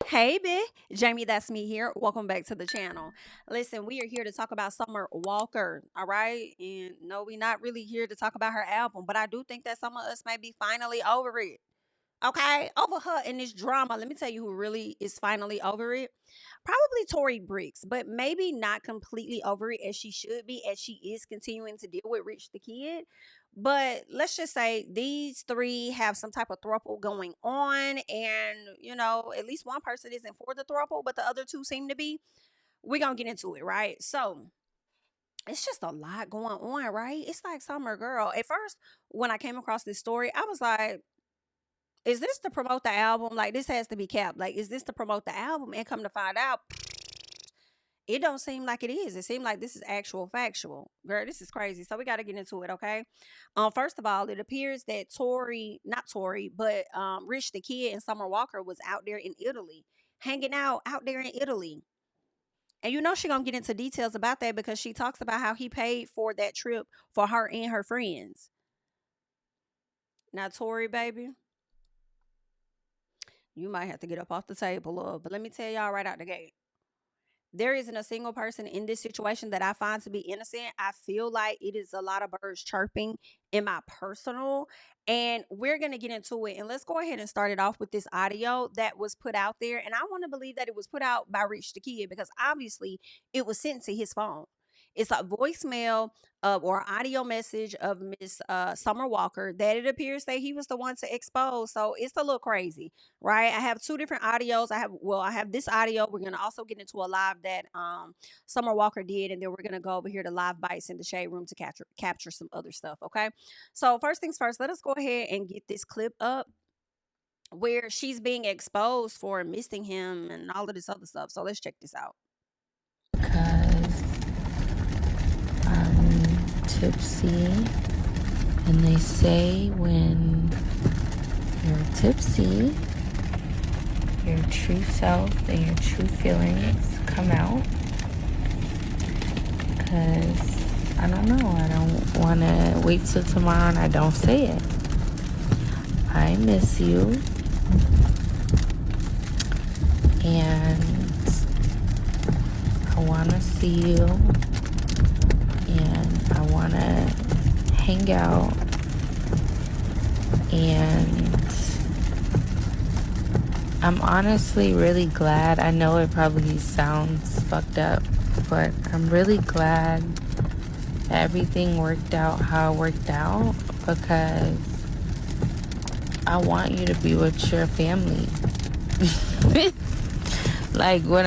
Hey, Jamie, that's me here. Welcome back to the channel. Listen, we are here to talk about Summer Walker, all right? And no, we're not really here to talk about her album, but I do think that some of us may be finally over it. Okay, over her in this drama. Let me tell you who really is finally over it. Probably Tori Brixx, but maybe not completely over it as she should be, as she is continuing to deal with Rich the Kid. But let's just say these three have some type of throuple going on, and at least one person isn't for the throuple, but the other two seem to be. We're gonna get into it, right? So it's just a lot going on, right? It's like Summer Girl. At first, when I came across this story, I was like, is this to promote the album? Like, this has to be capped. Like, is this to promote the album? And come to find out, it don't seem like it is. It seemed like this is actual factual. Girl, this is crazy. So we got to get into it, okay? First of all, it appears that not Tori, but Rich the Kid and Summer Walker was out there in Italy, hanging out there in Italy. And she gonna get into details about that because she talks about how he paid for that trip for her and her friends. Now, Tori, baby, you might have to get up off the table, love. But let me tell y'all right out the gate. There isn't a single person in this situation that I find to be innocent. I feel like it is a lot of birds chirping in my personal. And we're going to get into it. And let's go ahead and start it off with this audio that was put out there. And I want to believe that it was put out by Rich the Kid because obviously it was sent to his phone. It's a voicemail or audio message of Miss Summer Walker that it appears that he was the one to expose. So it's a little crazy, right? I have two different audios. I have this audio. We're gonna also get into a live that Summer Walker did, and then we're gonna go over here to Live Bites in the Shade Room to capture some other stuff. Okay. So first things first, let us go ahead and get this clip up where she's being exposed for missing him and all of this other stuff. So let's check this out. Because I'm tipsy, and they say when you're tipsy, your true self and your true feelings come out. Because I don't know, I don't want to wait till tomorrow and I don't say it. I miss you, and I want to see you, and I want to hang out, and I'm honestly really glad. I know it probably sounds fucked up, but I'm really glad that everything worked out how it worked out, because I want you to be with your family. Like when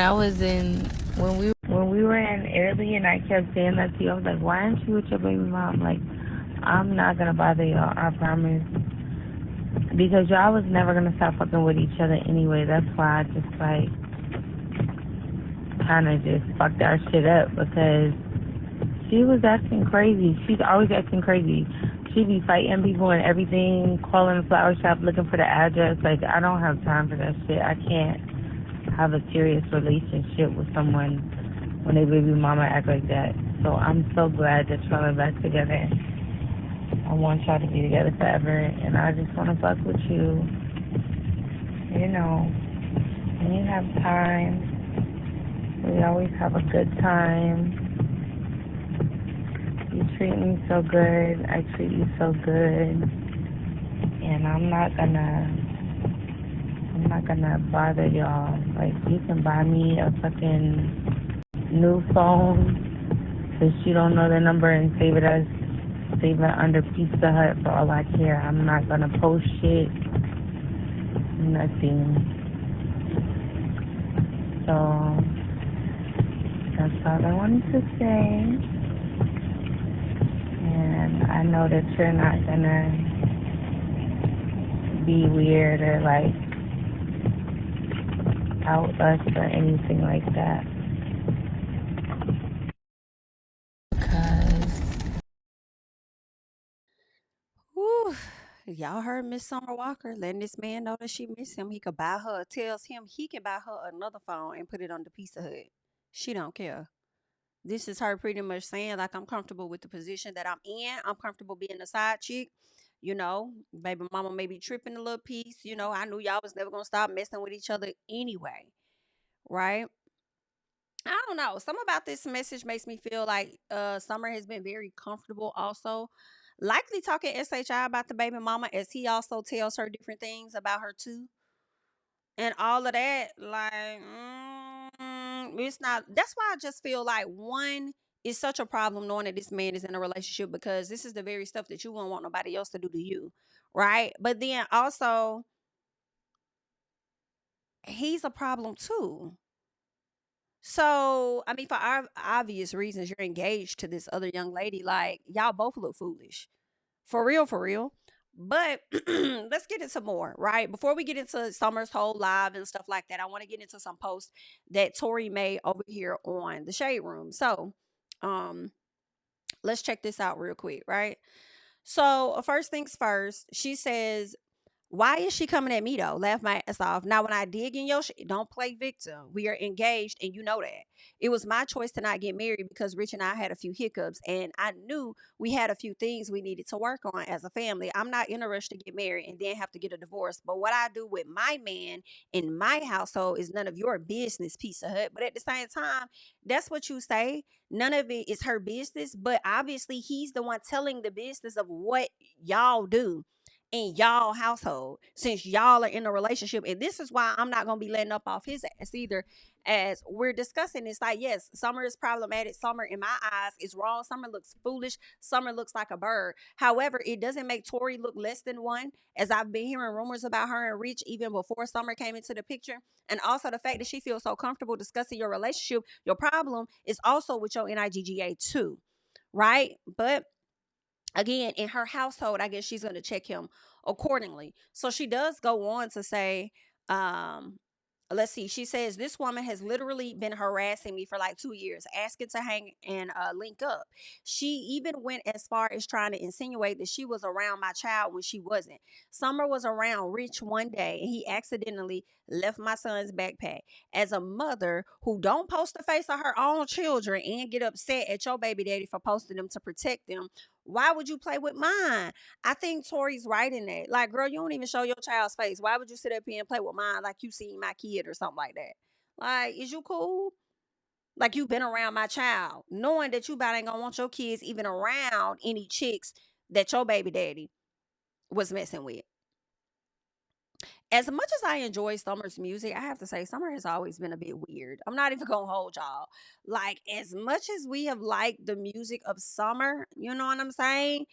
we were in Italy, and I kept saying that to you, I was like, why aren't you with your baby mom? Like, I'm not gonna bother y'all, I promise. Because y'all was never gonna stop fucking with each other anyway. That's why I just kinda just fucked our shit up, because she was acting crazy. She's always acting crazy. She be fighting people and everything, calling the flower shop looking for the address. Like, I don't have time for that shit. I can't have a serious relationship with someone when their baby mama act like that. So I'm so glad that y'all are back together. I want y'all to be together forever, and I just want to fuck with you. When you have time, we always have a good time. You treat me so good, I treat you so good, and I'm not gonna bother y'all. Like, you can buy me a fucking new phone, because you don't know the number, and save it under Pizza Hut for all I care. I'm not gonna post shit, nothing. So that's all I wanted to say. And I know that you're not gonna be weird or like out us or anything like that. Because Whew. Y'all heard Miss Summer Walker letting this man know that she miss him. He could buy her, tells him he can buy her another phone and put it on the Pizza Hut. She don't care. This is her pretty much saying, like, I'm comfortable with the position that I'm in. I'm comfortable being a side chick. Baby mama may be tripping a little piece. I knew y'all was never gonna stop messing with each other anyway, right? I don't know. Something about this message makes me feel like Summer has been very comfortable also. Likely talking SHI about the baby mama as he also tells her different things about her too. And all of that, like, it's not. That's why I just feel like one is such a problem knowing that this man is in a relationship because this is the very stuff that you won't want nobody else to do to you, right? But then also, he's a problem too. So, I mean, for obvious reasons, you're engaged to this other young lady. Like, y'all both look foolish. For real, for real. But let's get into more, right? Before we get into Summer's whole live and stuff like that, I want to get into some posts that Tori made over here on the Shade Room. So, um, let's check this out real quick, right? So, first things first, she says, why is she coming at me though? Laugh my ass off. Now, when I dig in your shit, don't play victim. We are engaged and you know that. It was my choice to not get married because Rich and I had a few hiccups and I knew we had a few things we needed to work on as a family. I'm not in a rush to get married and then have to get a divorce. But what I do with my man in my household is none of your business, piece of hut. But at the same time, that's what you say. None of it is her business. But obviously, he's the one telling the business of what y'all do in y'all household since y'all are in a relationship. And this is why I'm not going to be letting up off his ass either. As we're discussing, it's like, yes, Summer is problematic. Summer, in my eyes, is wrong. Summer looks foolish. Summer looks like a bird. However, it doesn't make Tori look less than one, as I've been hearing rumors about her and Rich even before Summer came into the picture. And also the fact that she feels so comfortable discussing your relationship, your problem is also with your NIGGA too, right? But again, in her household, I guess she's going to check him accordingly. So she does go on to say, um, let's see, she says, this woman has literally been harassing me for like 2 years, asking to hang and link up. She even went as far as trying to insinuate that she was around my child when she wasn't. Summer was around Rich one day and he accidentally left my son's backpack. As a mother who don't post the face of her own children and get upset at your baby daddy for posting them to protect them, why would you play with mine? I think Tori's right in that. Like, girl, you don't even show your child's face. Why would you sit up here and play with mine like you see my kid or something like that? Like, is you cool? Like, you've been around my child, knowing that you about ain't gonna want your kids even around any chicks that your baby daddy was messing with. As much as I enjoy Summer's music, I have to say Summer has always been a bit weird. I'm not even gonna hold y'all. Like, as much as we have liked the music of Summer, you know what I'm saying?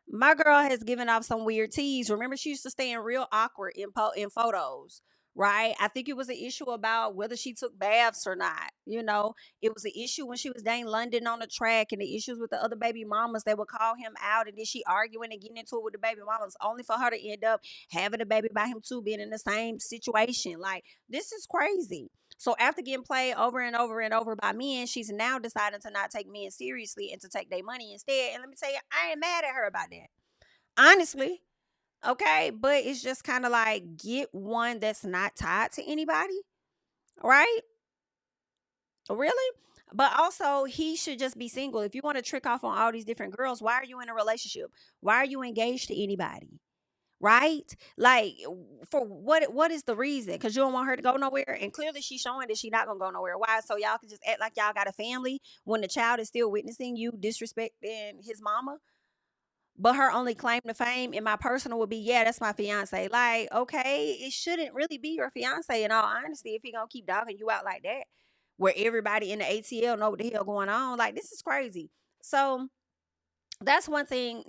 My girl has given off some weird teas. Remember, she used to stay in real awkward in photos, right? I think it was an issue about whether she took baths or not. It was an issue when she was dating London on the track, and the issues with the other baby mamas. They would call him out, and then she arguing and getting into it with the baby mamas, only for her to end up having a baby by him too, being in the same situation. Like, this is crazy. So after getting played over and over and over by men, she's now deciding to not take men seriously and to take their money instead. And let me tell you, I ain't mad at her about that. Honestly. Okay. But it's just kind of like, get one that's not tied to anybody. Right? Really? But also, he should just be single. If you want to trick off on all these different girls, why are you in a relationship? Why are you engaged to anybody? Right? Like, for what is the reason? Because you don't want her to go nowhere. And clearly she's showing that she's not gonna go nowhere. Why? So y'all can just act like y'all got a family when the child is still witnessing you disrespecting his mama. But her only claim to fame in my personal would be, yeah, that's my fiance. Like, okay, it shouldn't really be your fiance in all honesty if he gonna keep dogging you out like that, where everybody in the ATL know what the hell going on. Like, this is crazy. So that's one thing,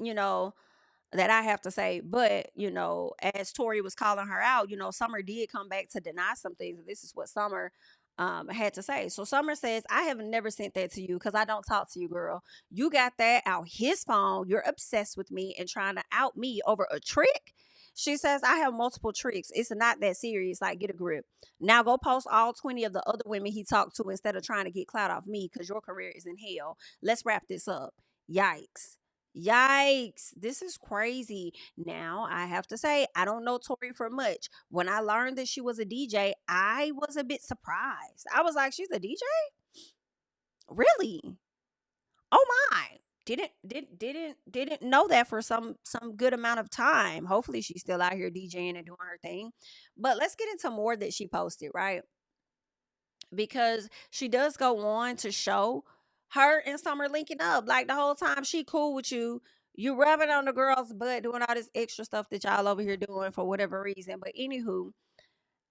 that I have to say. But, as Tori was calling her out, Summer did come back to deny some things. This is what Summer had to say. So Summer says, I have never sent that to you because I don't talk to you, girl. You got that out his phone. You're obsessed with me and trying to out me over a trick. She says, I have multiple tricks. It's not that serious. Like, get a grip. Now go post all 20 of the other women he talked to instead of trying to get clout off me because your career is in hell. Let's wrap this up. Yikes. Yikes. This is crazy. Now, I have to say, I don't know Tori for much. When I learned that she was a DJ, I was a bit surprised. I was like, she's a DJ? Really? Oh my. didn't know that for some good amount of time. Hopefully she's still out here DJing and doing her thing. But let's get into more that she posted, right? Because she does go on to show her and Summer linking up. Like the whole time she cool with you. You rubbing on the girl's butt, doing all this extra stuff that y'all over here doing for whatever reason. But anywho,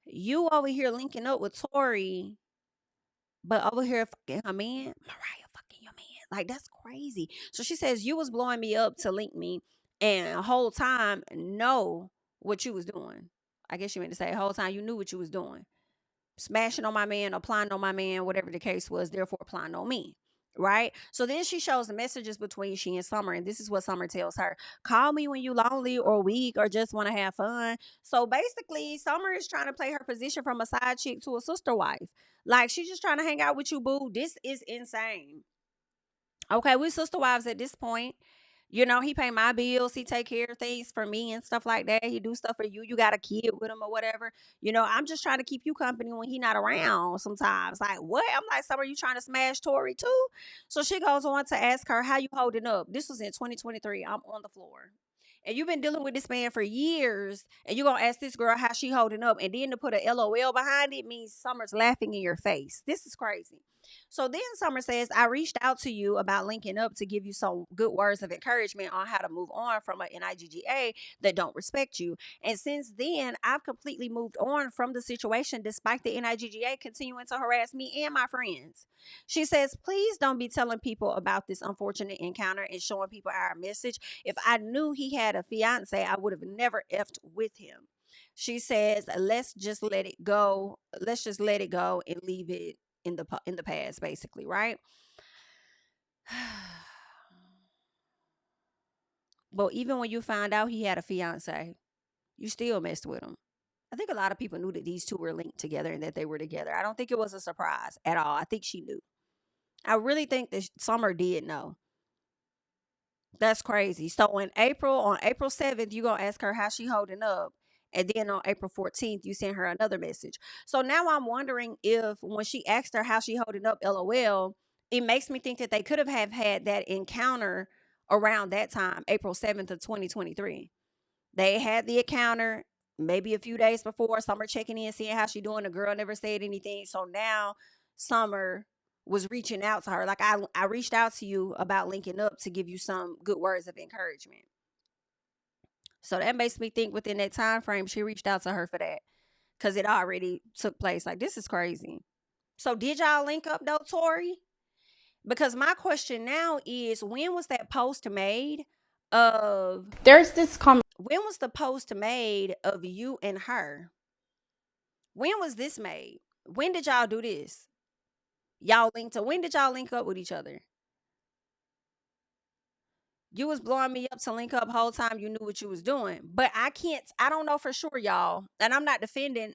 you over here linking up with Tori, but over here fucking her man, Mariah fucking your man. Like that's crazy. So she says you was blowing me up to link me, and the whole time know what you was doing. I guess you meant to say the whole time you knew what you was doing, smashing on my man, applying on my man, whatever the case was, therefore applying on me. Right. So then she shows the messages between she and Summer, and this is what Summer tells her: call me when you lonely or weak or just want to have fun. So basically, Summer is trying to play her position from a side chick to a sister wife. Like she's just trying to hang out with you, boo. This is insane. Okay, we sister wives at this point. You know, he pay my bills, he take care of things for me and stuff like that. He do stuff for you. You got a kid with him or whatever. You know, I'm just trying to keep you company when he not around sometimes. Like, what? I'm like, Summer, you trying to smash Tori too? So she goes on to ask her, how you holding up? This was in 2023. I'm on the floor. And you've been dealing with this man for years, and you're gonna ask this girl how she holding up, and then to put a LOL behind it means Summer's laughing in your face. This is crazy. So then Summer says, I reached out to you about linking up to give you some good words of encouragement on how to move on from an NIGGA that don't respect you. And since then, I've completely moved on from the situation despite the NIGGA continuing to harass me and my friends. She says, please don't be telling people about this unfortunate encounter and showing people our message. If I knew he had a fiance, I would have never effed with him. She says, let's just let it go. Let's just let it go and leave it in the past, basically, right? But even when you find out he had a fiance, you still messed with him. I think a lot of people knew that these two were linked together and that they were together. I don't think it was a surprise at all. I think she knew. I really think that Summer did know. That's crazy. So on April 7th, you're gonna ask her how she holding up. And then on April 14th, you send her another message. So now I'm wondering if when she asked her how she holding up, LOL, it makes me think that they could have had that encounter around that time, April 7th of 2023. They had the encounter maybe a few days before. Summer checking in, seeing how she doing. The girl never said anything. So now Summer was reaching out to her. Like I reached out to you about linking up to give you some good words of encouragement. So that makes me think within that time frame, she reached out to her for that because it already took place. Like this is crazy. So did y'all link up though, Tori? Because my question now is, when was that post made of There's this comment. when was the post made of you and her? When was this made? When did y'all do this? Y'all linked up. When did y'all link up with each other? You was blowing me up to link up whole time you knew what you was doing. But I don't know for sure, y'all. And I'm not defending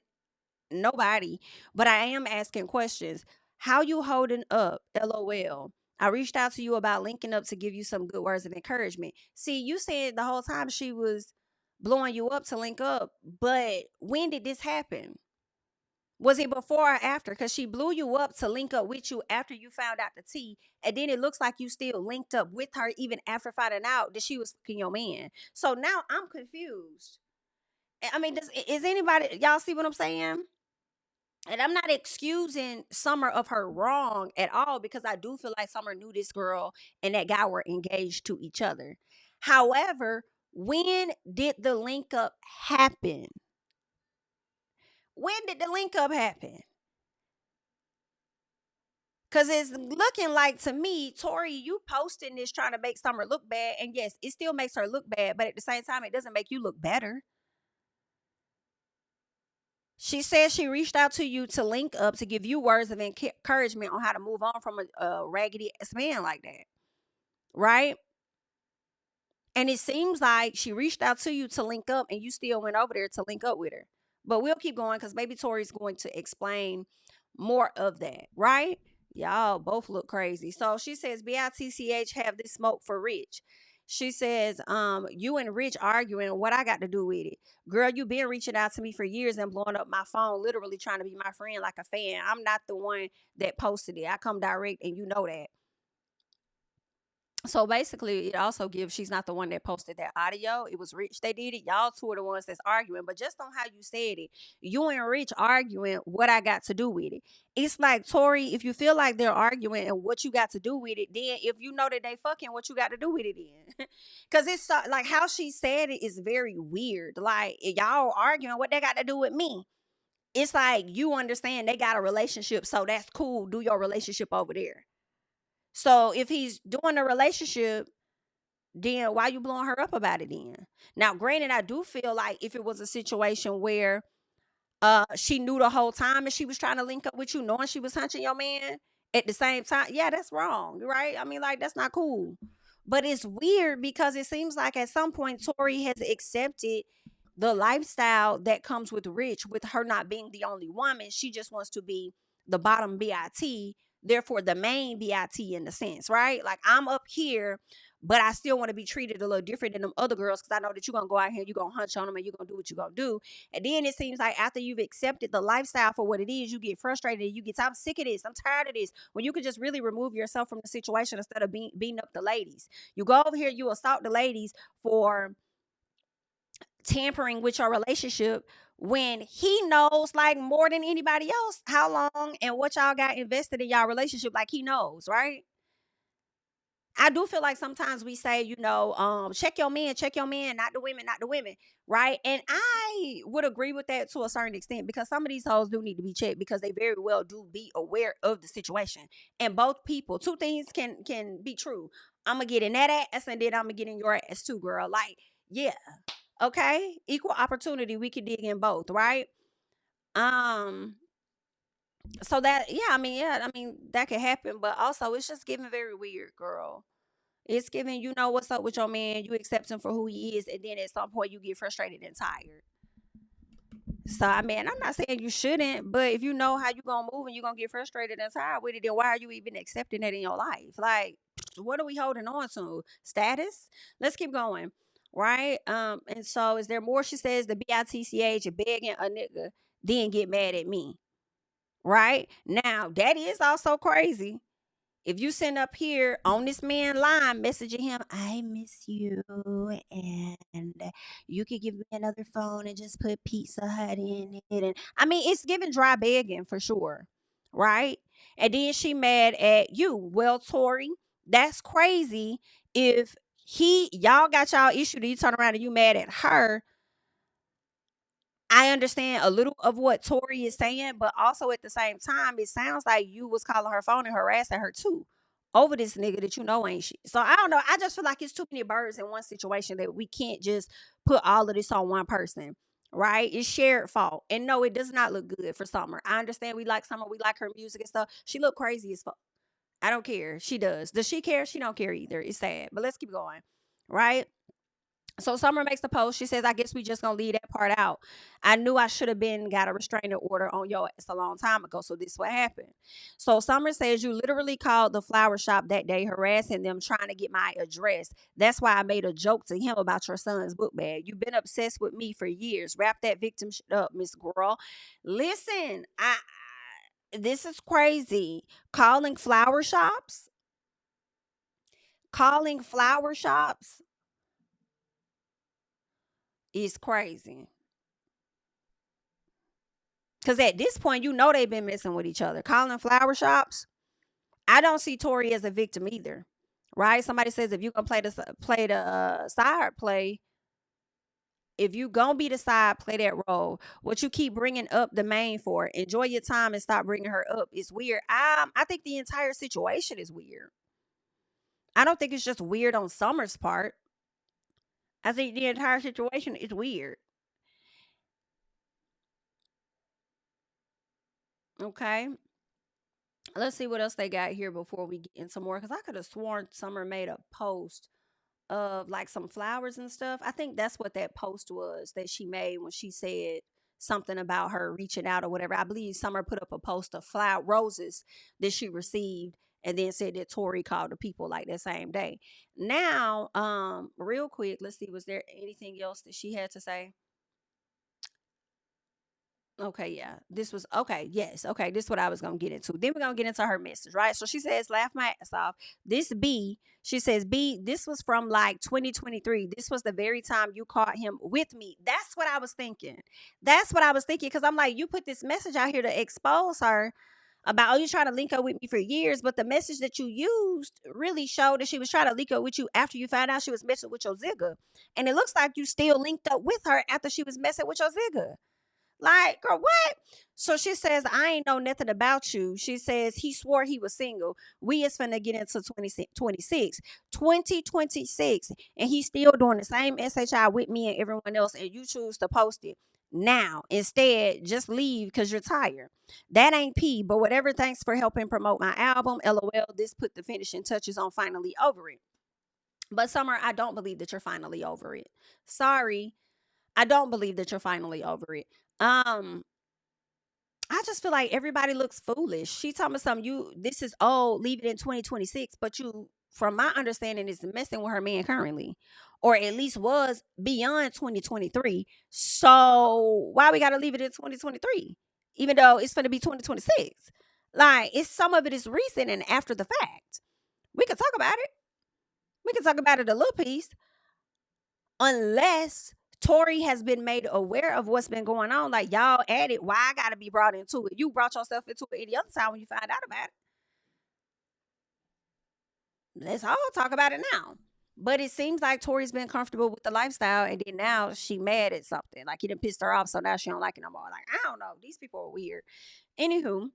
nobody, but I am asking questions. How you holding up? LOL. I reached out to you about linking up to give you some good words of encouragement. See, you said the whole time she was blowing you up to link up, but when did this happen? Was it before or after? Because she blew you up to link up with you after you found out the tea. And then it looks like you still linked up with her even after finding out that she was fucking your man. So now I'm confused. I mean, is anybody, y'all see what I'm saying? And I'm not excusing Summer of her wrong at all, because I do feel like Summer knew this girl and that guy were engaged to each other. However, when did the link up happen? When did the link up happen? Because it's looking like to me, Tori, you posting this trying to make Summer look bad. And yes, it still makes her look bad, but at the same time, it doesn't make you look better. She says she reached out to you to link up to give you words of encouragement on how to move on from a raggedy ass man like that. Right? And it seems like she reached out to you to link up and you still went over there to link up with her. But we'll keep going because maybe Tori's going to explain more of that, right? Y'all both look crazy. So she says, BITCH have this smoke for Rich. She says, you and Rich arguing, what I got to do with it? Girl, you been reaching out to me for years and blowing up my phone, literally trying to be my friend like a fan. I'm not the one that posted it. I come direct and you know that. So basically, it also gives she's not the one that posted that audio. It was Rich that did it. Y'all two are the ones that's arguing. But just on how you said it, you and Rich arguing, what I got to do with it. It's like, Tori, if you feel like they're arguing and what you got to do with it, then if you know that they fucking, what you got to do with it then? Because it's like how she said it is very weird. Like, if y'all arguing, what they got to do with me? It's like you understand they got a relationship, so that's cool. Do your relationship over there. So if he's doing a relationship, then why you blowing her up about it then? Now, granted, I do feel like if it was a situation where she knew the whole time and she was trying to link up with you, knowing she was hunching your man at the same time, yeah, that's wrong, right? I mean, like, that's not cool. But it's weird because it seems like at some point Tori has accepted the lifestyle that comes with Rich, with her not being the only woman. She just wants to be the bottom BIT, therefore the main BIT in the sense, right? Like, I'm up here, but I still want to be treated a little different than them other girls because I know that you're gonna go out here, you're gonna hunch on them, and you're gonna do what you're gonna do. And then it seems like after you've accepted the lifestyle for what it is, you get frustrated and you get, I'm sick of this, I'm tired of this. When you could just really remove yourself from the situation instead of beating up the ladies. You go over here, you assault the ladies for tampering with your relationship when he knows, like, more than anybody else, how long and what y'all got invested in y'all relationship. Like, he knows, right? I do feel like sometimes we say, check your man, not the women, not the women, right? And I would agree with that to a certain extent because some of these hoes do need to be checked because they very well do be aware of the situation. And both people, two things can be true. I'm gonna get in that ass and then I'm gonna get in your ass too, girl. Like, yeah, okay, equal opportunity. We can dig in both, right? Um, so that, yeah, I mean that could happen, but also it's just getting very weird, girl. It's giving, you know what's up with your man, you accept him for who he is, and then at some point you get frustrated and tired. So I mean, I'm not saying you shouldn't, but if you know how you gonna move and you're gonna get frustrated and tired with it, then why are you even accepting that in your life? Like, what are we holding on to? Status? Let's keep going. Right? And so is there more? She says the BITCH begging a nigga, then get mad at me. Right? Now that is also crazy. If you send up here on this man line messaging him, I miss you, and you could give me another phone and just put Pizza Hut in it. And I mean, it's giving dry begging for sure, right? And then she mad at you. Well, Tori, that's crazy. If y'all got y'all issue, that you turn around and you mad at her, I understand a little of what Tori is saying, but also at the same time, it sounds like you was calling her phone and harassing her too over this nigga that you know ain't shit. So I don't know. I just feel like it's too many birds in one situation that we can't just put all of this on one person. Right? It's shared fault. And no, it does not look good for Summer. I understand we like Summer, we like her music and stuff. She look crazy as fuck. I don't care. She does. Does she care? She don't care either. It's sad. But let's keep going. Right? So Summer makes the post. She says, I guess we just gonna leave that part out. I knew I should have been got a restraining order on your ass a long time ago. So this what happened. So Summer says you literally called the flower shop that day, harassing them, trying to get my address. That's why I made a joke to him about your son's book bag. You've been obsessed with me for years. Wrap that victim shit up, Miss Girl. Listen, this is crazy. Calling flower shops is crazy. Because at this point, you know they've been messing with each other. Calling flower shops. I don't see Tori as a victim either. Right? Somebody says if you gonna play the side play, if you gonna be the side, play that role. What you keep bringing up the main for? Enjoy your time and stop bringing her up. It's weird. I think the entire situation is weird. I don't think it's just weird on Summer's part. I think the entire situation is weird. Okay. Let's see what else they got here before we get into more. Because I could have sworn Summer made a post of like some flowers and stuff. I think that's what that post was that she made when she said something about her reaching out or whatever. I believe Summer put up a post of flower roses that she received and then said that Tori called the people like that same day. Now, real quick, let's see, was there anything else that she had to say? Okay, yeah. This was okay. Yes. Okay. This is what I was gonna get into. Then we're gonna get into her message, right? So she says, laugh my ass off. This B, she says, B, this was from like 2023. This was the very time you caught him with me. That's what I was thinking. That's what I was thinking. Cause I'm like, you put this message out here to expose her about, oh, you trying to link up with me for years, but the message that you used really showed that she was trying to link up with you after you found out she was messing with your zigger. And it looks like you still linked up with her after she was messing with your zigger. Like, girl, what? So she says, I ain't know nothing about you. She says, he swore he was single. We is finna get into 2026, and he's still doing the same SHI with me and everyone else, and you choose to post it now. Instead, just leave because you're tired. That ain't P, but whatever. Thanks for helping promote my album. LOL, this put the finishing touches on finally over it. But Summer, I don't believe that you're finally over it. Sorry. I don't believe that you're finally over it. Um, I just feel like everybody looks foolish. She told me something. You, this is old. Leave it in 2026. But you, from my understanding, is messing with her man currently, or at least was beyond 2023. So why we got to leave it in 2023, even though it's going to be 2026? Like, it's some of it is recent and after the fact. We could talk about it. We could talk about it a little piece, unless Tori has been made aware of what's been going on. Like, y'all added, why I gotta be brought into it? You brought yourself into it any other time when you find out about it. Let's all talk about it now. But it seems like Tori's been comfortable with the lifestyle, and then now she mad at something. Like, he done pissed her off, so now she don't like it no more. Like, I don't know. These people are weird. Anywho,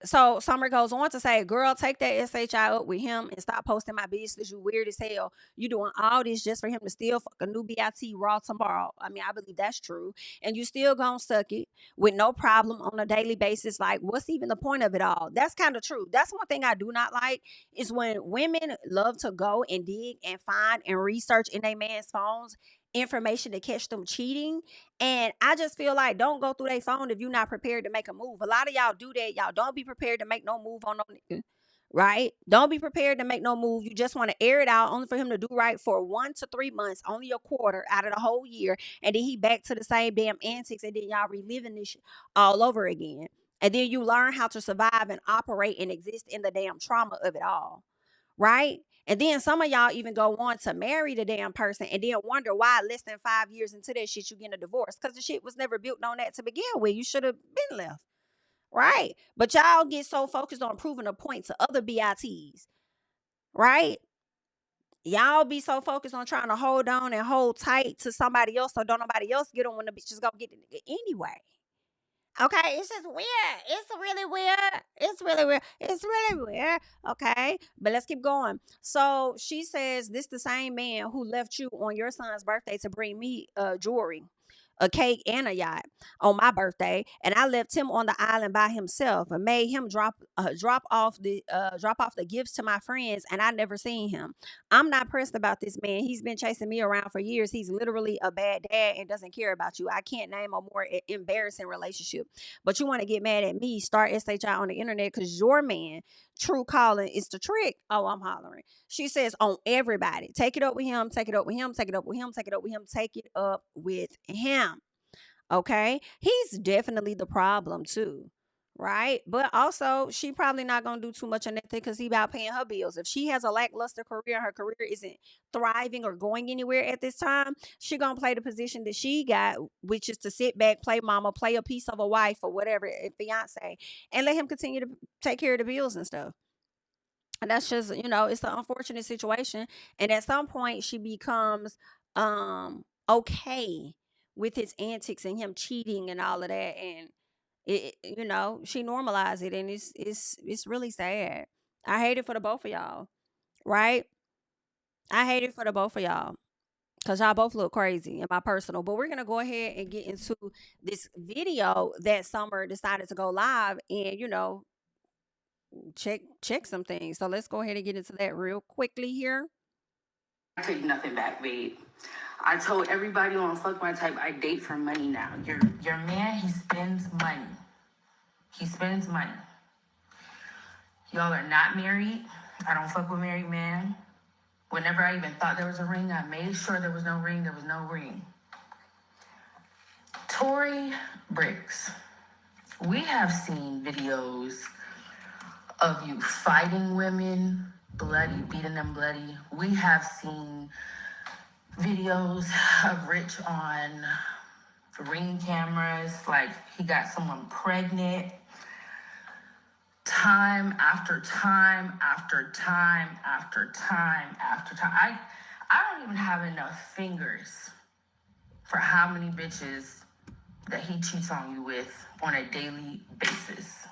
so Summer goes on to say, girl, take that SHI up with him and stop posting my business. You weird as hell. You doing all this just for him to still fuck a new BIT raw tomorrow. I mean, I believe that's true. And you still gonna suck it with no problem on a daily basis. Like, what's even the point of it all? That's kind of true. That's one thing I do not like, is when women love to go and dig and find and research in a man's phones information to catch them cheating. And I just feel like, don't go through their phone if you're not prepared to make a move. A lot of y'all do that. Y'all don't be prepared to make no move on no nigga. Right? Don't be prepared to make no move. You just want to air it out only for him to do right for 1 to 3 months, only a quarter out of the whole year. And then he back to the same damn antics. And then y'all reliving this shit all over again. And then you learn how to survive and operate and exist in the damn trauma of it all. Right? And then some of y'all even go on to marry the damn person and then wonder why less than 5 years into that shit you getting a divorce. Because the shit was never built on that to begin with. You should have been left. Right. But y'all get so focused on proving a point to other BITs. Right. Y'all be so focused on trying to hold on and hold tight to somebody else so don't nobody else get on when the bitch is gonna get the nigga anyway. Okay, it's just weird. It's really weird. It's really weird. It's really weird. Okay, but let's keep going. So she says, this the same man who left you on your son's birthday to bring me jewelry, a cake, and a yacht on my birthday, and I left him on the island by himself and made him drop off the gifts to my friends, and I never seen him. I'm not pressed about this man. He's been chasing me around for years. He's literally a bad dad and doesn't care about you. I can't name a more embarrassing relationship. But you want to get mad at me? Start SHI on the internet because your man, true calling, is the trick. Oh, I'm hollering. She says, on everybody. Take it up with him. Take it up with him. Take it up with him. Take it up with him. Take it up with him. Okay. He's definitely the problem too. Right. But also, she probably not going to do too much on that thing because he about paying her bills. If she has a lackluster career, her career isn't thriving or going anywhere at this time, she going to play the position that she got, which is to sit back, play mama, play a piece of a wife or whatever, a fiance, and let him continue to take care of the bills and stuff. And that's just, it's an unfortunate situation. And at some point she becomes okay with his antics and him cheating and all of that. And she normalized it, and it's really sad. I hate it for the both of y'all. Right? I hate it for the both of y'all. Cause y'all both look crazy in my personal. But we're gonna go ahead and get into this video that Summer decided to go live and check some things. So let's go ahead and get into that real quickly here. I take nothing back, babe. I told everybody on Fuck My Type I date for money now. Your man, he spends money. He spends money. Y'all are not married. I don't fuck with married men. Whenever I even thought there was a ring, I made sure there was no ring. There was no ring. Tori Brixx, we have seen videos of you fighting women, bloody, beating them bloody. We have seen videos of Rich on Ring cameras, like he got someone pregnant. Time after time after time after time after time. I don't even have enough fingers for how many bitches that he cheats on you with on a daily basis.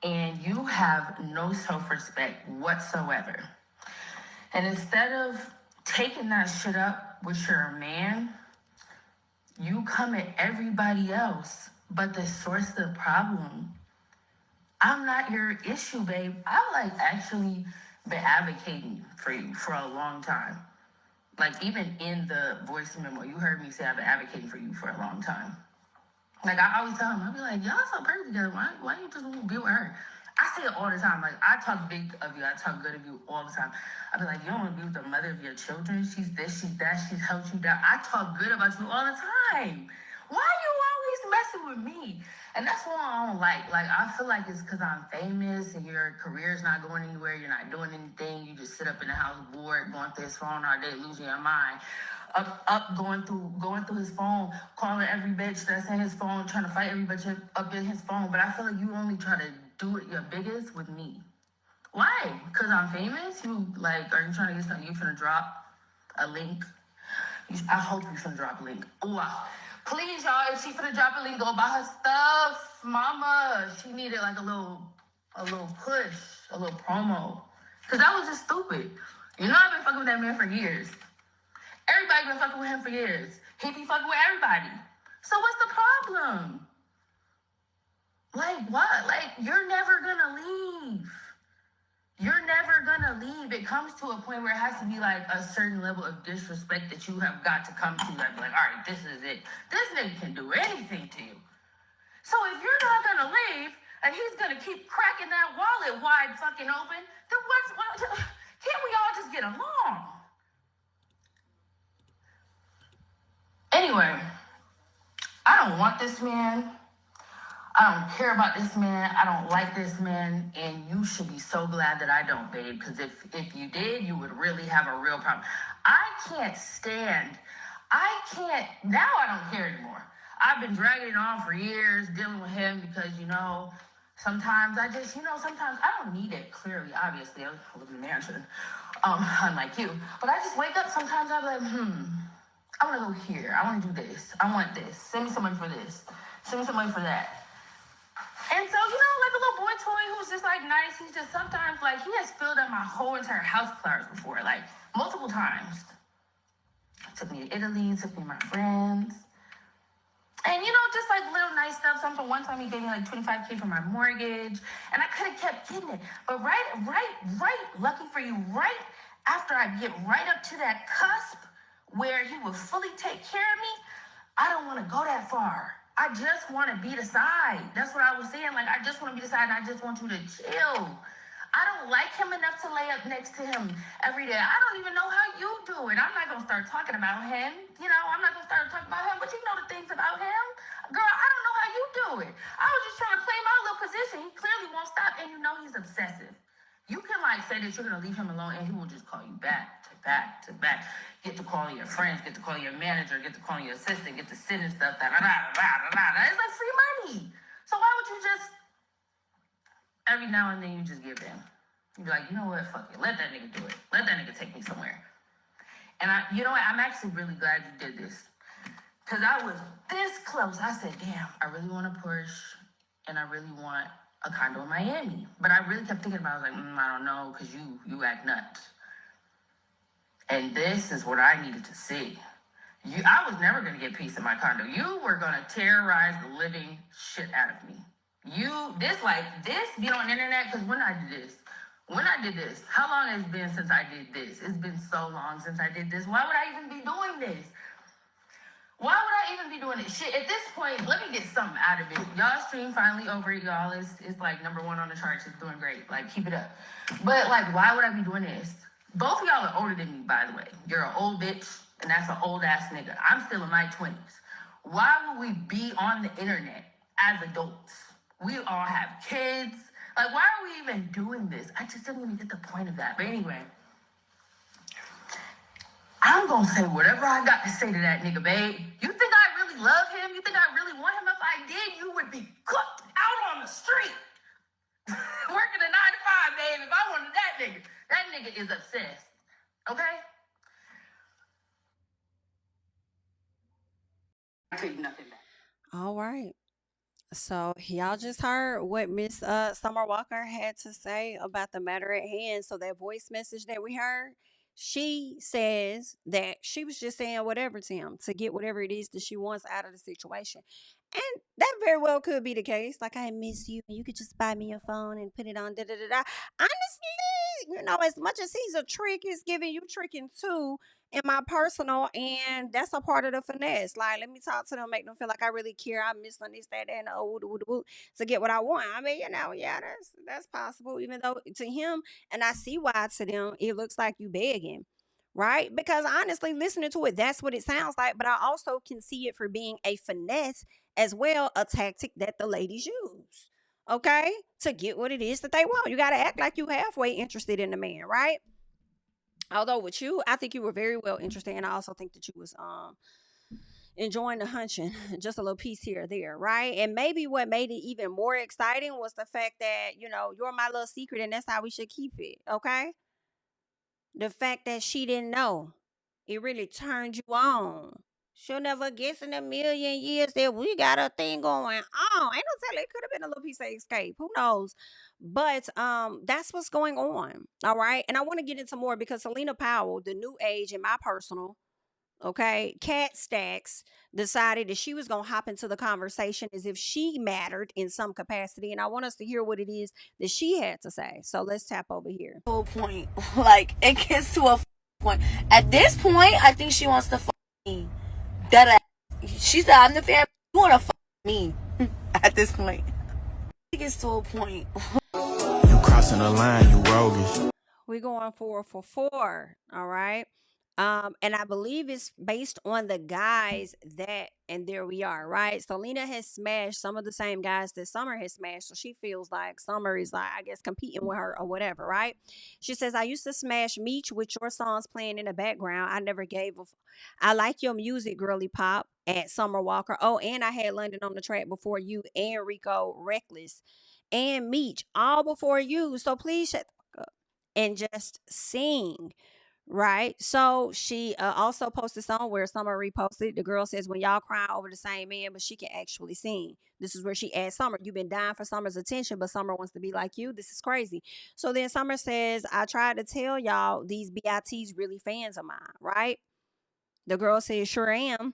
And you have no self-respect whatsoever. And instead of taking that shit up with your man, you come at everybody else. But the source of the problem, I'm not your issue, babe. I've actually been advocating for you for a long time. Like even in the voice memo, you heard me say I've been advocating for you for a long time. Like I always tell him, I'll be like, y'all so perfect together. Why you just want to be with her? I say it all the time. Like I talk big of you, I talk good of you all the time. I be like, you don't want to be with the mother of your children. She's this, she's that, she's helped you down. I talk good about you all the time. Why you always messing with me? And that's what I don't like. Like I feel like it's because I'm famous and your career's not going anywhere. You're not doing anything. You just sit up in the house bored, going through his phone all day, losing your mind. Going through his phone, calling every bitch that's in his phone, trying to fight every bitch up in his phone. But I feel like you only try to do it your biggest with me. Why? Because I'm famous? Are you trying to get something? You finna drop a link? I hope you finna drop a link. Wow. Please, y'all, if she finna drop a link, go buy her stuff. Mama, she needed like a little push, a little promo. Because that was just stupid. You know I've been fucking with that man for years. Everybody been fucking with him for years. He be fucking with everybody. So what's the problem? Like what? Like you're never gonna leave. You're never gonna leave. It comes to a point where it has to be like a certain level of disrespect that you have got to come to. Like, all right, this is it. This nigga can do anything to you. So if you're not gonna leave and he's gonna keep cracking that wallet wide fucking open, then can't we all just get along? Anyway, I don't want this man. I don't care about this man. I don't like this man. And you should be so glad that I don't, babe. Because if you did, you would really have a real problem. Now I don't care anymore. I've been dragging it on for years, dealing with him because, sometimes I don't need it, clearly, obviously. I live in a mansion, unlike you. But I just wake up sometimes, I'm like, I want to go here. I want to do this. I want this. Send me some money for this. Send me some money for that. And so, like a little boy toy who's just nice. He's just sometimes he has filled up my whole entire house with flowers before, multiple times. Took me to Italy, took me to my friends. And, just little nice stuff. Something one time he gave me $25K for my mortgage. And I could have kept getting it. But right, lucky for you, right after I get right up to that cusp where he will fully take care of me, I don't want to go that far. I just want to be the side. That's what I was saying. I just want to be the side and I just want you to chill. I don't like him enough to lay up next to him every day. I don't even know how you do it. I'm not going to start talking about him. I'm not going to start talking about him, but you know the things about him. Girl, I don't know how you do it. I was just trying to play my little position. He clearly won't stop, and he's obsessive. You can say that you're going to leave him alone, and he will just call you back to back to back. Get to calling your friends, get to calling your manager, get to calling your assistant, get to sending stuff. It's like free money. So why would you just, every now and then you just give in? You be like, you know what, fuck it. Let that nigga do it. Let that nigga take me somewhere. And you know what, I'm actually really glad you did this. Because I was this close. I said, damn, I really want to push, and I really want a condo in Miami. But I really kept thinking about it. I was like, I don't know, because you act nuts. And this is what I needed to see. I was never going to get peace in my condo. You were going to terrorize the living shit out of me. This get on the internet, because when I did this, how long has it been since I did this? It's been so long since I did this. Why would I even be doing this? Why would I even be doing it? Shit, at this point, let me get something out of it. Y'all stream finally over it, y'all. It's number one on the charts. It's doing great. Keep it up. But, why would I be doing this? Both of y'all are older than me, by the way. You're an old bitch, and that's an old-ass nigga. I'm still in my 20s. Why would we be on the internet as adults? We all have kids. Like, why are we even doing this? I just didn't even get the point of that. But anyway, I'm gonna say whatever I got to say to that nigga, babe. You think I really love him? You think I really want him? If I did, you would be cooked out on the street. Working a 9 to 5, babe. If I wanted that nigga is obsessed. Okay? I take nothing back. All right. So y'all just heard what Miss Summer Walker had to say about the matter at hand. So that voice message that we heard, she says that she was just saying whatever to him to get whatever it is that she wants out of the situation. And that very well could be the case. Like, I miss you, and you could just buy me your phone and put it on. Da da da da. Honestly, as much as he's a trick, he's giving you tricking too in my personal, and that's a part of the finesse. Like, let me talk to them, make them feel like I really care. I miss them, this, that, and the woo, woo, woo, to get what I want. I mean, yeah, that's possible. Even though to him, and I see why to them, it looks like you begging, right? Because honestly, listening to it, that's what it sounds like. But I also can see it for being a finesse as well, a tactic that the ladies use. Okay, to get what it is that they want, you got to act like you halfway interested in the man, right? Although with you, I think you were very well interested, and I also think that you was enjoying the hunching, just a little piece here or there, right? And maybe what made it even more exciting was the fact that you're my little secret, and that's how we should keep it. Okay, the fact that she didn't know, it really turned you on. She'll never guess in a million years that we got a thing going on. Ain't no telling, it could have been a little piece of escape. Who knows? But that's what's going on. All right. And I want to get into more because Selena Powell, the new age in my personal, okay, cat stacks, decided that she was going to hop into the conversation as if she mattered in some capacity. And I want us to hear what it is that she had to say. So let's tap over here. To a point, like it gets to a point. At this point, I think she wants to fuck me. She said, "I'm the fan. You want to fuck me?" At this point, it gets to a point. You crossing the line, you roguish. We're going 4 for 4. All right. And I believe it's based on the guys that, and there we are, right? Selena has smashed some of the same guys that Summer has smashed. So she feels like Summer is, like, I guess, competing with her or whatever, right? She says, I used to smash Meech with your songs playing in the background. I never gave a I like your music, girly pop, at Summer Walker. Oh, and I had London on the track before you, and Rico Reckless and Meech all before you. So please shut the fuck up and just sing. Right. So she also posted song where Summer reposted. The girl says, when y'all crying over the same man, but she can actually sing. This is where she adds Summer. You've been dying for Summer's attention, but Summer wants to be like you. This is crazy. So then Summer says, I tried to tell y'all these BITs really fans of mine. Right. The girl says, sure am.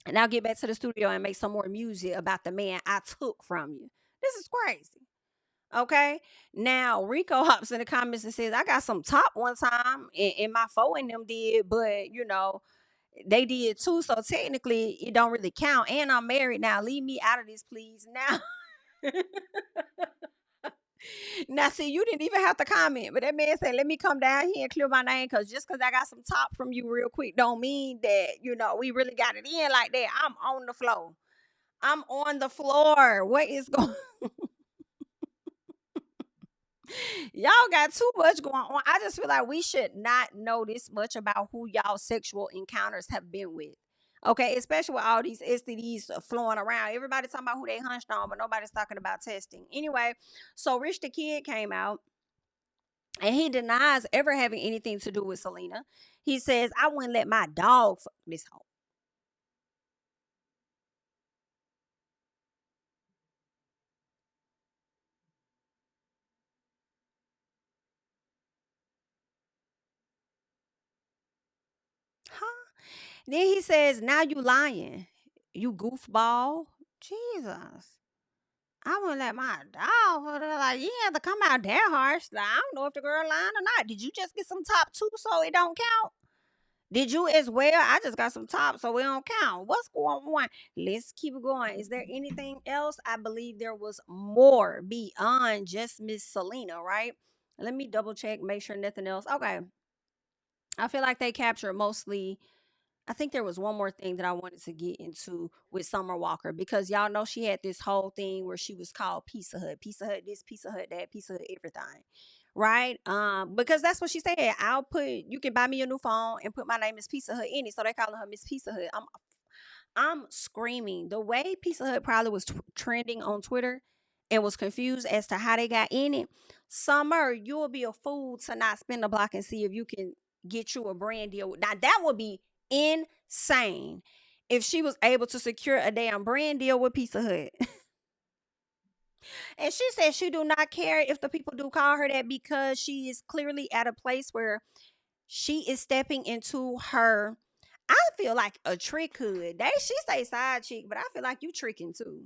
And I'll get back to the studio and make some more music about the man I took from you. This is crazy. Okay. Now Rico hops in the comments and says, I got some top one time and my foe and them did, but they did too. So technically it don't really count. And I'm married now. Leave me out of this, please. Now now see, you didn't even have to comment, but that man said, let me come down here and clear my name, because I got some top from you real quick don't mean that, we really got it in like that. I'm on the floor. I'm on the floor. What is going Y'all got too much going on. I just feel like we should not know this much about who y'all sexual encounters have been with. Okay, especially with all these STDs flowing around. Everybody talking about who they hunched on, but nobody's talking about testing. Anyway, so Rich the Kid came out and he denies ever having anything to do with Selena. He says, I wouldn't let my dog fuck this hoe. Huh? Then he says, now you lying. You goofball. Jesus. I wouldn't let my dog. They're like, you have to come out that harsh. Like, I don't know if the girl lying or not. Did you just get some top too, so it don't count? Did you as well? I just got some top, so it don't count. What's going on? Let's keep it going. Is there anything else? I believe there was more beyond just Miss Selena, right? Let me double check, make sure nothing else. Okay. I feel like they captured mostly I think there was one more thing that I wanted to get into with Summer Walker because y'all know she had this whole thing where she was called Pizza Hut this, Pizza Hut that, Pizza Hut everything, right? Because that's what she said. You can buy me a new phone and put my name as Pizza Hut in it, so they calling her Miss Pizza Hut. I'm screaming. The way Pizza Hut probably was trending on Twitter and was confused as to how they got in it. Summer, you will be a fool to not spin the block and see if you can get you a brand deal. Now that would be insane if she was able to secure a damn brand deal with Pizza Hut. And she said she do not care if the people do call her that because she is clearly at a place where she is stepping into her. I feel like a trick hood. She say side chick, but I feel like you tricking too.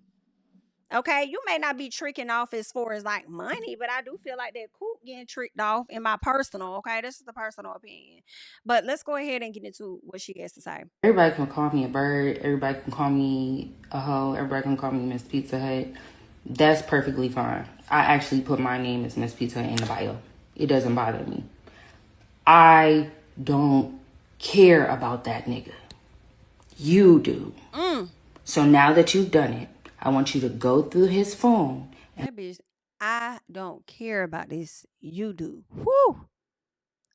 Okay, you may not be tricking off as far as like money, but I do feel like that coop getting tricked off in my personal. Okay, this is a personal opinion. But let's go ahead and get into what she has to say. Everybody can call me a bird. Everybody can call me a hoe. Everybody can call me Miss Pizza Hut. That's perfectly fine. I actually put my name as Miss Pizza Hut in the bio. It doesn't bother me. I don't care about that nigga. You do. So now that you've done it, I want you to go through his phone. That bitch, I don't care about this. You do. Whoo!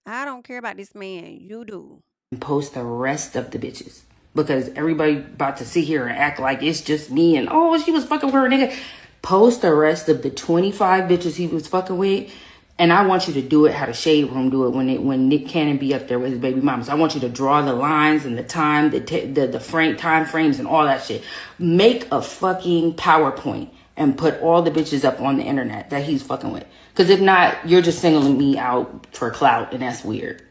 I don't care about this man. You do. And post the rest of the bitches. Because everybody about to sit here and act like it's just me and, oh, she was fucking with her nigga. Post the rest of the 25 bitches he was fucking with. And I want you to do it how the Shade Room do it when Nick Cannon be up there with his baby mamas. I want you to draw the lines and the time, the time frames and all that shit. Make a fucking PowerPoint and put all the bitches up on the internet that he's fucking with. Because if not, you're just singling me out for clout, and that's weird.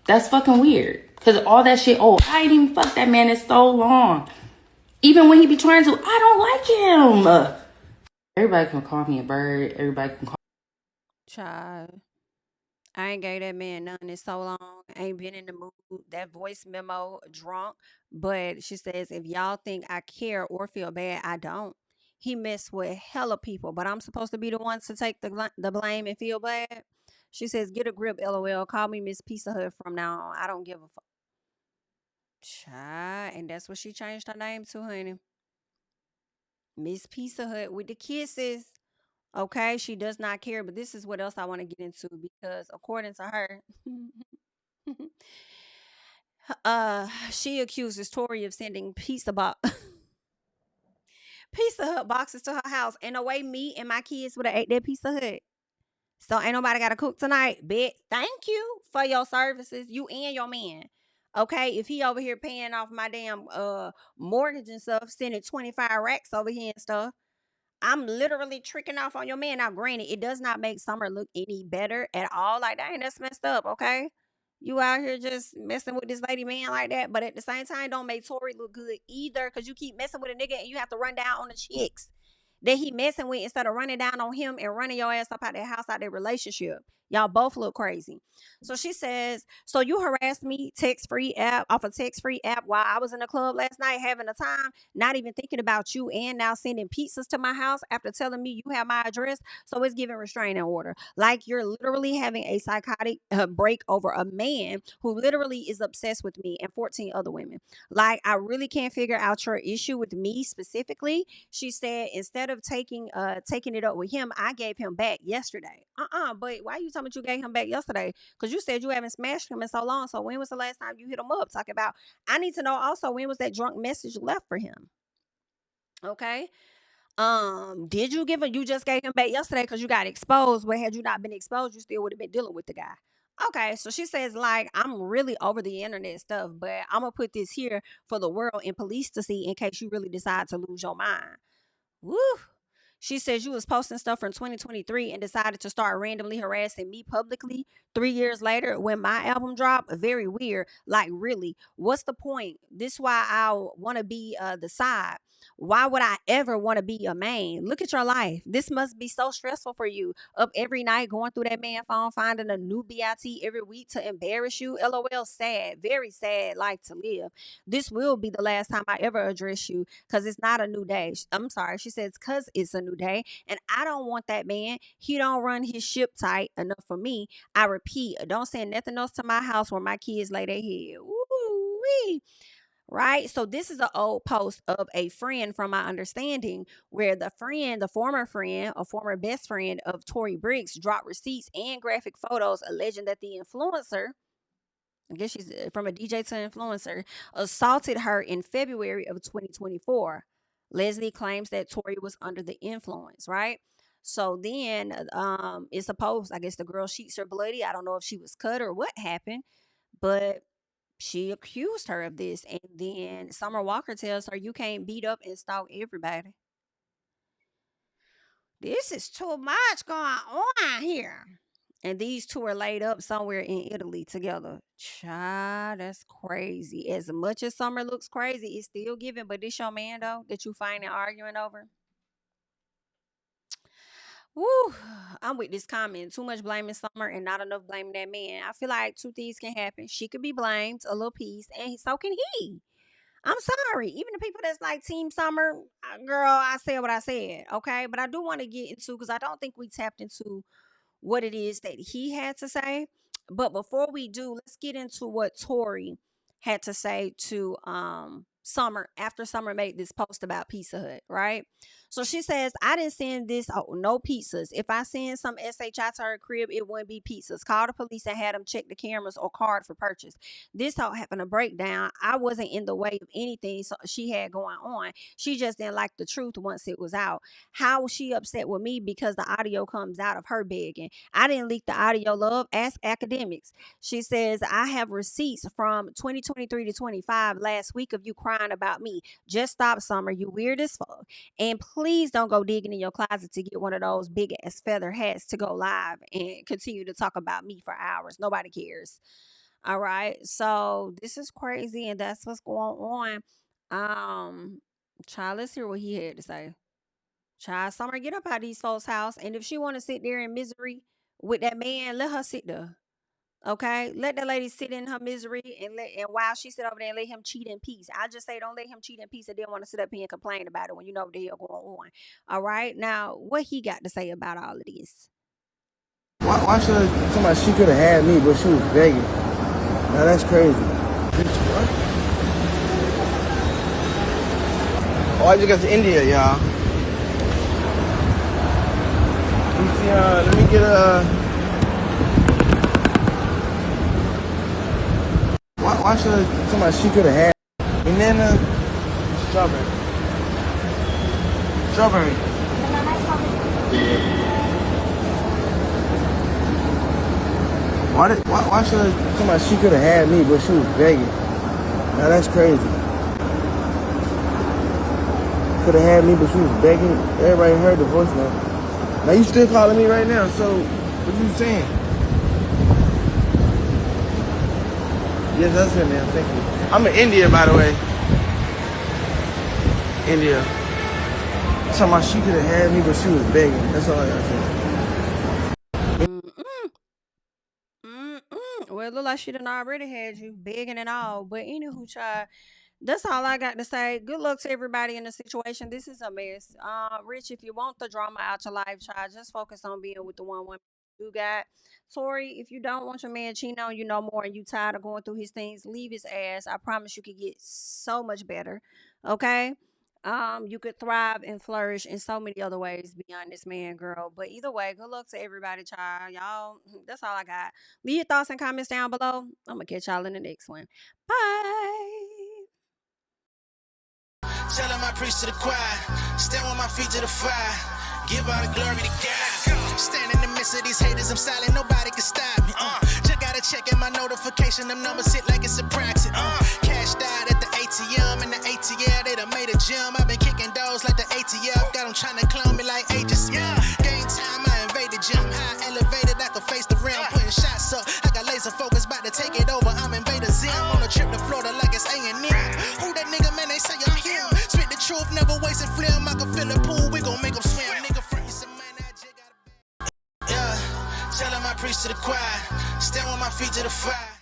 That's fucking weird. Because all that shit, oh, I ain't even fucked that man in so long. Even when he be trying to, I don't like him. Everybody can call me a bird. Everybody can call Child, I ain't gave that man none in so long. Ain't been in the mood. That voice memo drunk. But she says, if y'all think I care or feel bad, I don't. He messed with hella people, but I'm supposed to be the one to take the blame and feel bad. She says, get a grip, LOL. Call me Miss Pizza Hut from now on. I don't give a fuck. Child, and that's what she changed her name to, honey. Miss Pizza Hut with the kisses. Okay, she does not care, but this is what else I want to get into because according to her, she accuses Tori of sending Pizza Hut boxes to her house. And the way me and my kids would have ate that Pizza Hut. So ain't nobody got to cook tonight. Bet. Thank you for your services, you and your man. Okay, if he over here paying off my damn mortgage and stuff, sending 25 racks over here and stuff. I'm literally tricking off on your man. Now, granted, it does not make Summer look any better at all. Like, dang, that's messed up, okay? You out here just messing with this lady man like that. But at the same time, don't make Tori look good either. Because you keep messing with a nigga and you have to run down on the chicks that he messing with instead of running down on him and running your ass up out their house, out their relationship. Y'all both look crazy. So she says, so you harassed me off a text-free app while I was in the club last night having a time, not even thinking about you, and now sending pizzas to my house after telling me you have my address. So it's giving restraining order. Like you're literally having a psychotic break over a man who literally is obsessed with me and 14 other women. Like, I really can't figure out your issue with me specifically. She said, instead of taking it up with him, I gave him back yesterday. But why you talking about you gave him back yesterday? Because you said you haven't smashed him in so long. So when was the last time you hit him up? Talking about, I need to know also, when was that drunk message left for him? Okay. Did you just gave him back yesterday because you got exposed, but had you not been exposed, you still would have been dealing with the guy. Okay, so she says, like, I'm really over the internet stuff, but I'm gonna put this here for the world and police to see in case you really decide to lose your mind. Woo. She says you was posting stuff from 2023 and decided to start randomly harassing me publicly 3 years later when my album dropped. Very weird. Like, really, what's the point? This why I want to be the side. Why would I ever want to be a main? Look at your life. This must be so stressful for you. Up every night going through that man phone, finding a new BIT every week to embarrass you. LOL, sad. Very sad life to live. This will be the last time I ever address you because it's not a new day. I'm sorry. She says, because it's a new day. And I don't want that man. He don't run his ship tight enough for me. I repeat, don't send nothing else to my house where my kids lay their head. Woo-wee. right? So this is an old post of a friend, from my understanding, where the friend, the former friend, a former best friend of Tori Brixx, dropped receipts and graphic photos alleging that the influencer, I guess she's from a DJ to influencer, assaulted her in February of 2024. Leslie claims that Tori was under the influence, right? So then it's supposed, I guess the girl sheets are bloody. I don't know if she was cut or what happened, but she accused her of this. And then Summer Walker tells her, you can't beat up and stalk everybody. This is too much going on here. And these two are laid up somewhere in Italy together. Child, that's crazy. As much as Summer looks crazy, it's still giving. But this your man, though, that you find arguing over? Woo, I'm with this comment. Too much blaming Summer and not enough blaming that man. I feel like two things can happen. She could be blamed a little piece, and so can he. I'm sorry. Even the people that's like Team Summer, girl, I said what I said, okay? But I do want to get into, because I don't think we tapped into what it is that he had to say. But before we do, let's get into what Tori had to say to Summer after Summer made this post about Pizza Hut, right? So she says, I didn't send this, no pizzas. If I send some SHI to her crib, it wouldn't be pizzas. Call the police and had them check the cameras or card for purchase. This all happened a breakdown. I wasn't in the way of anything so she had going on. She just didn't like the truth once it was out. How was she upset with me? Because the audio comes out of her begging. I didn't leak the audio, love. Ask academics. She says, I have receipts from 2023 to 25 last week of you crying about me. Just stop, Summer. You weird as fuck. And please don't go digging in your closet to get one of those big ass feather hats to go live and continue to talk about me for hours. Nobody cares. All right. So this is crazy, and that's what's going on. Child, let's hear what he had to say. Child, Summer, get up out of these folks' house. And if she want to sit there in misery with that man, let her sit there. Okay, let that lady sit in her misery, and while she sit over there and let him cheat in peace. I just say don't let him cheat in peace and then want to sit up here and complain about it when you know what the hell going on. All right, now what he got to say about all of this? Why should somebody, she could have had me, but she was begging. Now that's crazy. Bitch, what? Oh, I just got to India, y'all. Let me get a. Why should somebody, she could have had banana, strawberry. Strawberry. Why should somebody, she could have had me, but she was begging. Now that's crazy. Could have had me, but she was begging. Everybody heard the voice now. Now you still calling me right now, so what you saying? Yes, that's it, man. Thank you. I'm in India, by the way. India. Talking about she could have had me, but she was begging. That's all I gotta say. Well, it look like she done already had you begging and all. But anywho, child, that's all I got to say. Good luck to everybody in the situation. This is a mess. Rich, if you want the drama out your life, child, just focus on being with the one woman you got. Tori, if you don't want your man cheating on you no more and you tired of going through his things, leave his ass. I promise you could get so much better. Okay? You could thrive and flourish in so many other ways beyond this man, girl. But either way, good luck to everybody, child. Y'all, that's all I got. Leave your thoughts and comments down below. I'm gonna catch y'all in the next one. Bye. Tell him I preach to the choir. Stand with my feet to the fire. Give all the glory to God. Stand in the midst of these haters, I'm silent, nobody can stop me. Just gotta check in my notification, them numbers hit like it's a proxy. Cashed out at the ATM, and the ATL, they done made a gym. I've been kicking doors like the ATF, got them trying to clone me like Agent Smith. Game time, I invaded gym, high elevated, I can face the rim. Putting shots up, I got laser focus, about to take it over, I'm Invader Zim. On a trip to Florida like it's A&M. Who that nigga, man, they say I'm him. Spit the truth, never wasting film, I can fill the pool, we gon' make them swim. Nigga, front you some money, I just gotta. Yeah, tell him I preach to the choir. Stand with my feet to the fire.